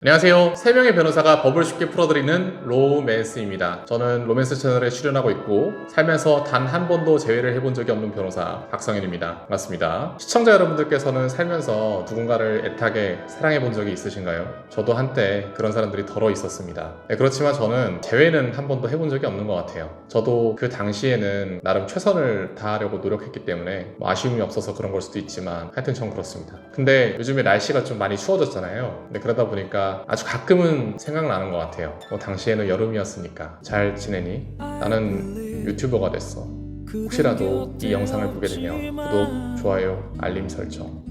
안녕하세요. 3명의 변호사가 법을 쉽게 풀어드리는 로맨스입니다. 저는 로맨스 채널에 출연하고 있고 살면서 단 한 번도 재회를 해본 적이 없는 변호사 박성현입니다. 반갑습니다. 시청자 여러분들께서는 살면서 누군가를 애타게 사랑해본 적이 있으신가요? 저도 한때 그런 사람들이 덜어 있었습니다. 그렇지만 저는 재회는 한 번도 해본 적이 없는 것 같아요. 저도 그 당시에는 나름 최선을 다하려고 노력했기 때문에 아쉬움이 없어서 그런 걸 수도 있지만 하여튼 전 그렇습니다. 근데 요즘에 날씨가 좀 많이 추워졌잖아요. 근데 그러다 보니까 아주 가끔은 생각나는 것 같아요. 당시에는 여름이었으니까 잘 지내니? 나는 유튜버가 됐어. 혹시라도 이 영상을 보게 되면 구독, 좋아요, 알림 설정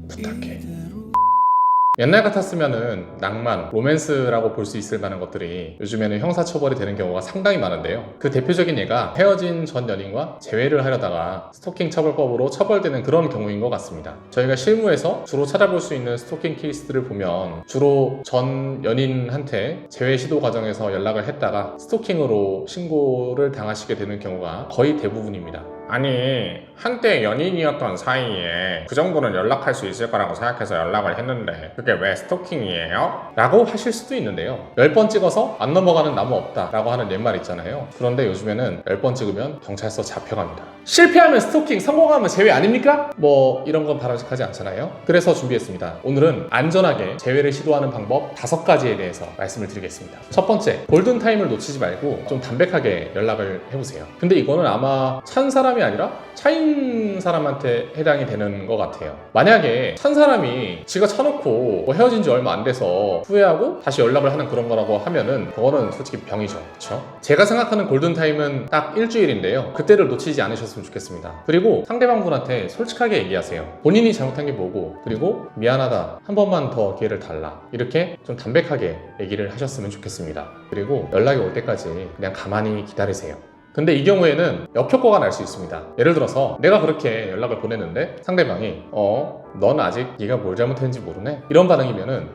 부탁해. 옛날 같았으면은 낭만, 로맨스라고 볼 수 있을 만한 것들이 요즘에는 형사처벌이 되는 경우가 상당히 많은데요. 그 대표적인 예가 헤어진 전 연인과 재회를 하려다가 스토킹 처벌법으로 처벌되는 그런 경우인 것 같습니다. 저희가 실무에서 주로 찾아볼 수 있는 스토킹 케이스들을 보면 주로 전 연인한테 재회 시도 과정에서 연락을 했다가 스토킹으로 신고를 당하시게 되는 경우가 거의 대부분입니다. 아니, 한때 연인이었던 사이에 그 정도는 연락할 수 있을 거라고 생각해서 연락을 했는데 그게 왜 스토킹이에요? 라고 하실 수도 있는데요. 10번 찍어서 안 넘어가는 나무 없다 라고 하는 옛말 있잖아요. 그런데 요즘에는 10번 찍으면 경찰서 잡혀갑니다. 실패하면 스토킹, 성공하면 재회 아닙니까? 뭐 이런 건 바람직하지 않잖아요. 그래서 준비했습니다. 오늘은 안전하게 재회를 시도하는 방법 5가지에 대해서 말씀을 드리겠습니다. 첫 번째, 골든타임을 놓치지 말고 좀 담백하게 연락을 해보세요. 근데 이거는 아마 찬 사람이 아니라 차인 사람한테 해당이 되는 것 같아요. 만약에 찬 사람이 지가 차놓고 뭐 헤어진 지 얼마 안 돼서 후회하고 다시 연락을 하는 그런 거라고 하면은 그거는 솔직히 병이죠. 그쵸? 제가 생각하는 골든타임은 딱 일주일인데요. 그때를 놓치지 않으셨으면 좋겠습니다. 그리고 상대방분한테 솔직하게 얘기하세요. 본인이 잘못한 게 뭐고, 그리고 미안하다, 한 번만 더 기회를 달라, 이렇게 좀 담백하게 얘기를 하셨으면 좋겠습니다. 그리고 연락이 올 때까지 그냥 가만히 기다리세요. 근데 이 경우에는 역효과가 날 수 있습니다. 예를 들어서 내가 그렇게 연락을 보냈는데 상대방이 넌 아직 네가 뭘 잘못했는지 모르네? 이런 반응이면은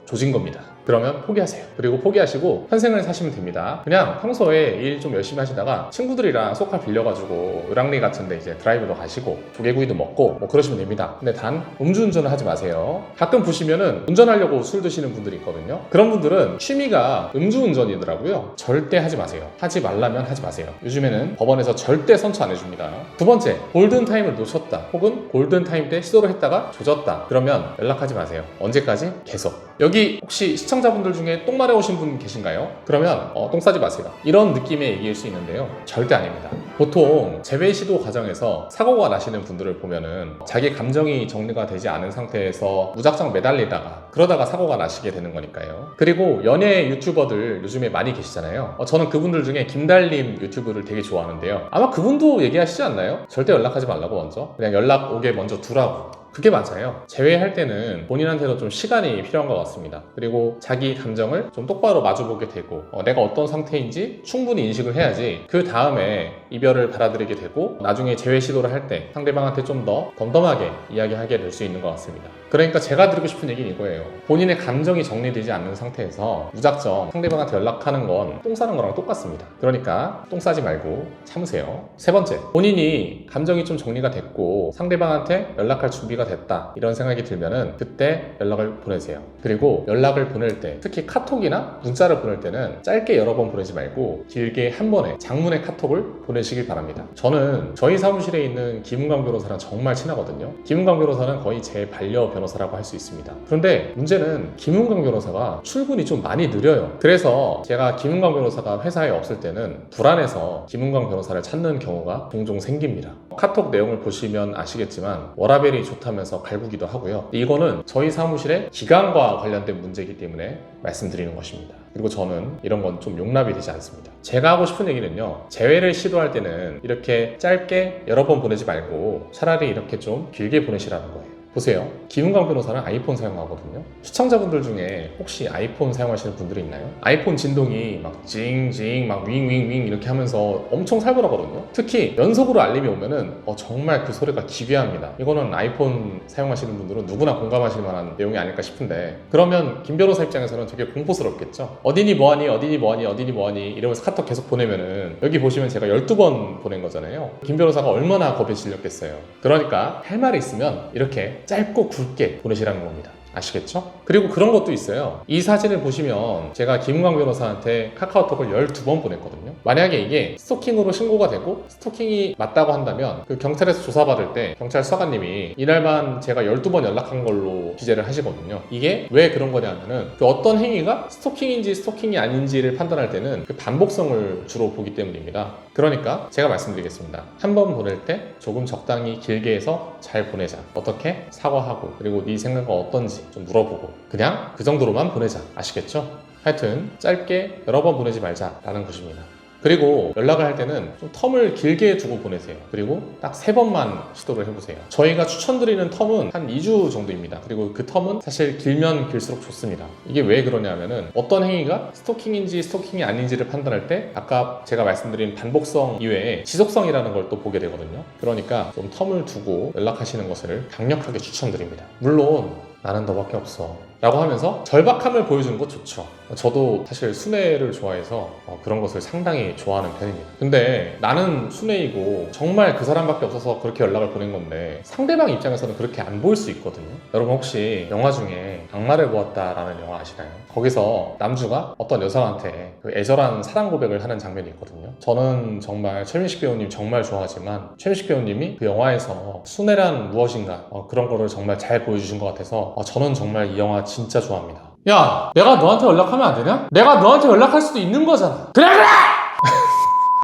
조진 겁니다. 그러면 포기하세요. 그리고 포기하시고 현생을 사시면 됩니다. 그냥 평소에 일 좀 열심히 하시다가 친구들이랑 소카 빌려가지고 을왕리 같은데 이제 드라이브도 가시고 조개구이도 먹고 뭐 그러시면 됩니다. 근데 단 음주운전을 하지 마세요. 가끔 보시면은 운전하려고 술 드시는 분들이 있거든요. 그런 분들은 취미가 음주운전이더라고요. 절대 하지 마세요. 하지 말라면 하지 마세요. 요즘에는 법원에서 절대 선처 안 해줍니다. 두 번째, 골든타임을 놓쳤다 혹은 골든타임 때 시도를 했다가 조졌다, 그러면 연락하지 마세요. 언제까지? 계속. 여기 혹시 시청자분들 중에 똥 마려 오신 분 계신가요? 그러면 똥 싸지 마세요. 이런 느낌의 얘기일 수 있는데요. 절대 아닙니다. 보통 재회 시도 과정에서 사고가 나시는 분들을 보면은 자기 감정이 정리가 되지 않은 상태에서 무작정 매달리다가 그러다가 사고가 나시게 되는 거니까요. 그리고 연예 유튜버들 요즘에 많이 계시잖아요. 저는 그분들 중에 김달림 유튜브를 되게 좋아하는데요. 아마 그분도 얘기하시지 않나요? 절대 연락하지 말라고, 먼저 그냥 연락 오게 먼저 두라고. 그게 맞아요. 재회할 때는 본인한테도 좀 시간이 필요한 것 같습니다. 그리고 자기 감정을 좀 똑바로 마주보게 되고 내가 어떤 상태인지 충분히 인식을 해야지 그 다음에 이별을 받아들이게 되고 나중에 재회 시도를 할 때 상대방한테 좀 더 덤덤하게 이야기하게 될 수 있는 것 같습니다. 그러니까 제가 드리고 싶은 얘기는 이거예요. 본인의 감정이 정리되지 않는 상태에서 무작정 상대방한테 연락하는 건 똥 싸는 거랑 똑같습니다. 그러니까 똥 싸지 말고 참으세요. 세 번째, 본인이 감정이 좀 정리가 됐고 상대방한테 연락할 준비가 됐다, 이런 생각이 들면은 그때 연락을 보내세요. 그리고 연락을 보낼 때, 특히 카톡이나 문자를 보낼 때는 짧게 여러 번 보내지 말고 길게 한 번에 장문의 카톡을 보내시길 바랍니다. 저는 저희 사무실에 있는 김은광 변호사랑 정말 친하거든요. 김은광 변호사는 거의 제 반려 변호사라고 할 수 있습니다. 그런데 문제는 김은광 변호사가 출근이 좀 많이 느려요. 그래서 제가 김은광 변호사가 회사에 없을 때는 불안해서 김은광 변호사를 찾는 경우가 종종 생깁니다. 카톡 내용을 보시면 아시겠지만 워라벨이 좋다면서 갈구기도 하고요. 이거는 저희 사무실의 기강과 관련된 문제이기 때문에 말씀드리는 것입니다. 그리고 저는 이런 건 좀 용납이 되지 않습니다. 제가 하고 싶은 얘기는요, 재회를 시도할 때는 이렇게 짧게 여러 번 보내지 말고 차라리 이렇게 좀 길게 보내시라는 거예요. 보세요. 김은광 변호사는 아이폰 사용하거든요. 시청자분들 중에 혹시 아이폰 사용하시는 분들이 있나요? 아이폰 진동이 막 징징 막 윙윙윙 이렇게 하면서 엄청 살벌하거든요. 특히 연속으로 알림이 오면은 정말 그 소리가 기괴합니다. 이거는 아이폰 사용하시는 분들은 누구나 공감하실 만한 내용이 아닐까 싶은데, 그러면 김 변호사 입장에서는 되게 공포스럽겠죠. 어디니 뭐하니 어디니 뭐하니 어디니 뭐하니 이러면서 카톡 계속 보내면은, 여기 보시면 제가 12번 보낸 거잖아요. 김 변호사가 얼마나 겁에 질렸겠어요. 그러니까 할 말이 있으면 이렇게 짧고 굵게 보내시라는 겁니다. 아시겠죠? 그리고 그런 것도 있어요. 이 사진을 보시면 제가 김은광 변호사한테 카카오톡을 12번 보냈거든요. 만약에 이게 스토킹으로 신고가 되고 스토킹이 맞다고 한다면 그 경찰에서 조사받을 때 경찰 수사관님이 이날만 제가 12번 연락한 걸로 기재를 하시거든요. 이게 왜 그런 거냐면은 그 어떤 행위가 스토킹인지 스토킹이 아닌지를 판단할 때는 그 반복성을 주로 보기 때문입니다. 그러니까 제가 말씀드리겠습니다. 한 번 보낼 때 조금 적당히 길게 해서 잘 보내자. 어떻게? 사과하고 그리고 네 생각은 어떤지 좀 물어보고 그냥 그 정도로만 보내자. 아시겠죠? 하여튼 짧게 여러 번 보내지 말자라는 것입니다. 그리고 연락을 할 때는 좀 텀을 길게 두고 보내세요. 그리고 딱 3번만 시도를 해보세요. 저희가 추천드리는 텀은 한 2주 정도입니다. 그리고 그 텀은 사실 길면 길수록 좋습니다. 이게 왜 그러냐면은 어떤 행위가 스토킹인지 스토킹이 아닌지를 판단할 때 아까 제가 말씀드린 반복성 이외에 지속성이라는 걸 또 보게 되거든요. 그러니까 좀 텀을 두고 연락하시는 것을 강력하게 추천드립니다. 물론 나는 너밖에 없어 라고 하면서 절박함을 보여주는 거 좋죠. 저도 사실 순애를 좋아해서 그런 것을 상당히 좋아하는 편입니다. 근데 나는 순애이고 정말 그 사람밖에 없어서 그렇게 연락을 보낸 건데 상대방 입장에서는 그렇게 안 보일 수 있거든요. 여러분 혹시 영화 중에 악마를 보았다라는 영화 아시나요? 거기서 남주가 어떤 여성한테 그 애절한 사랑 고백을 하는 장면이 있거든요. 저는 정말 최민식 배우님 정말 좋아하지만 최민식 배우님이 그 영화에서 순애란 무엇인가 그런 거를 정말 잘 보여주신 것 같아서 저는 정말 이 영화 진짜 좋아합니다. 야, 내가 너한테 연락하면 안 되냐? 내가 너한테 연락할 수도 있는 거잖아. 그래!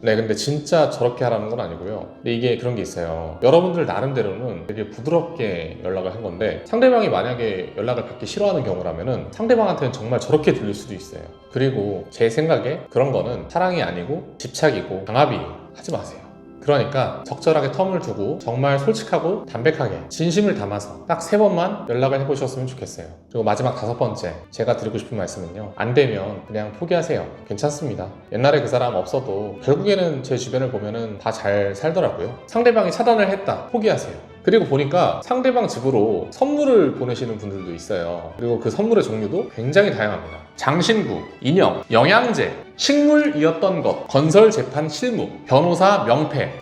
네, 근데 진짜 저렇게 하라는 건 아니고요. 근데 이게 그런 게 있어요. 여러분들 나름대로는 되게 부드럽게 연락을 한 건데 상대방이 만약에 연락을 받기 싫어하는 경우라면은 상대방한테는 정말 저렇게 들릴 수도 있어요. 그리고 제 생각에 그런 거는 사랑이 아니고 집착이고 강압이 하지 마세요. 그러니까 적절하게 텀을 두고 정말 솔직하고 담백하게 진심을 담아서 딱 3번만 연락을 해보셨으면 좋겠어요. 그리고 마지막 5번째 제가 드리고 싶은 말씀은요. 안 되면 그냥 포기하세요. 괜찮습니다. 옛날에 그 사람 없어도 결국에는 제 주변을 보면은 다 잘 살더라고요. 상대방이 차단을 했다. 포기하세요. 그리고 보니까 상대방 집으로 선물을 보내시는 분들도 있어요. 그리고 그 선물의 종류도 굉장히 다양합니다. 장신구, 인형, 영양제, 식물이었던 것, 건설 재판 실무, 변호사 명패,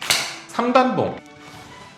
3단봉,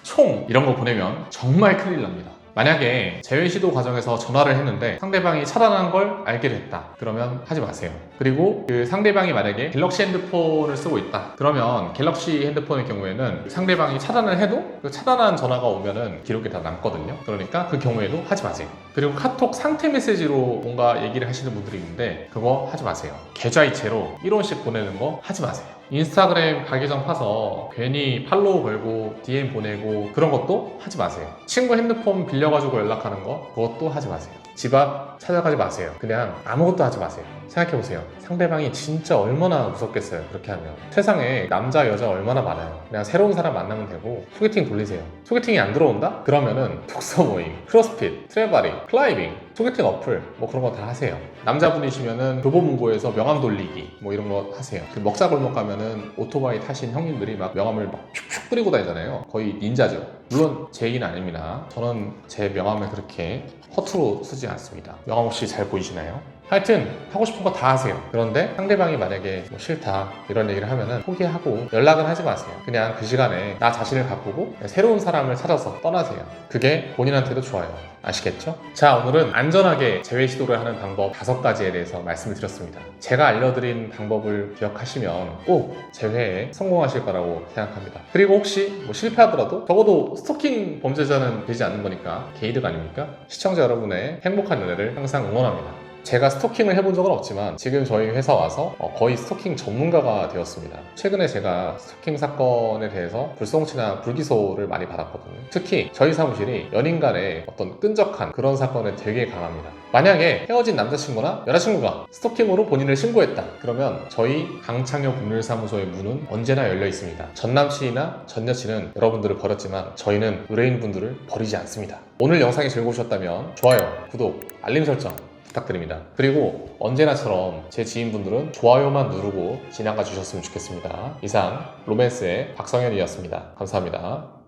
총 이런 거 보내면 정말 큰일 납니다. 만약에 제외 시도 과정에서 전화를 했는데 상대방이 차단한 걸 알게 됐다. 그러면 하지 마세요. 그리고 그 상대방이 만약에 갤럭시 핸드폰을 쓰고 있다. 그러면 갤럭시 핸드폰의 경우에는 상대방이 차단을 해도 그 차단한 전화가 오면은 기록이 다 남거든요. 그러니까 그 경우에도 하지 마세요. 그리고 카톡 상태 메시지로 뭔가 얘기를 하시는 분들이 있는데 그거 하지 마세요. 계좌이체로 1원씩 보내는 거 하지 마세요. 인스타그램 가계정 파서 괜히 팔로우 걸고 DM 보내고 그런 것도 하지 마세요. 친구 핸드폰 빌려가지고 연락하는 거 그것도 하지 마세요. 집 앞 찾아가지 마세요. 그냥 아무것도 하지 마세요. 생각해보세요. 상대방이 진짜 얼마나 무섭겠어요. 그렇게 하면. 세상에 남자 여자 얼마나 많아요. 그냥 새로운 사람 만나면 되고 소개팅 돌리세요. 소개팅이 안 들어온다? 그러면은 독서 모임, 크로스핏, 트레바리, 클라이밍, 소개팅 어플 뭐 그런 거 다 하세요. 남자분이시면은 교보문고에서 명함 돌리기 뭐 이런 거 하세요. 그 먹자골목 가면은 오토바이 타신 형님들이 막 명함을 막 슉슉 뿌리고 다니잖아요. 거의 닌자죠. 물론 제 얘기는 아닙니다. 저는 제 명함을 그렇게 허투루 쓰지 않습니다. 명함 혹시 잘 보이시나요? 하여튼 하고 싶은 거 다 하세요. 그런데 상대방이 만약에 뭐 싫다 이런 얘기를 하면은 포기하고 연락은 하지 마세요. 그냥 그 시간에 나 자신을 바꾸고 새로운 사람을 찾아서 떠나세요. 그게 본인한테도 좋아요. 아시겠죠? 자, 오늘은 안전하게 재회 시도를 하는 방법 5가지에 대해서 말씀을 드렸습니다. 제가 알려드린 방법을 기억하시면 꼭 재회에 성공하실 거라고 생각합니다. 그리고 혹시 뭐 실패하더라도 적어도 스토킹 범죄자는 되지 않는 거니까 개이득 아닙니까? 시청자 여러분의 행복한 연애를 항상 응원합니다. 제가 스토킹을 해본 적은 없지만 지금 저희 회사 와서 거의 스토킹 전문가가 되었습니다. 최근에 제가 스토킹 사건에 대해서 불송치나 불기소를 많이 받았거든요. 특히 저희 사무실이 연인 간의 어떤 끈적한 그런 사건에 되게 강합니다. 만약에 헤어진 남자친구나 여자친구가 스토킹으로 본인을 신고했다. 그러면 저희 강창혁 법률사무소의 문은 언제나 열려 있습니다. 전 남친이나 전 여친은 여러분들을 버렸지만 저희는 의뢰인분들을 버리지 않습니다. 오늘 영상이 즐거우셨다면 좋아요, 구독, 알림 설정 부탁드립니다. 그리고 언제나처럼 제 지인분들은 좋아요만 누르고 지나가 주셨으면 좋겠습니다. 이상 로맨스의 박성현이었습니다. 감사합니다.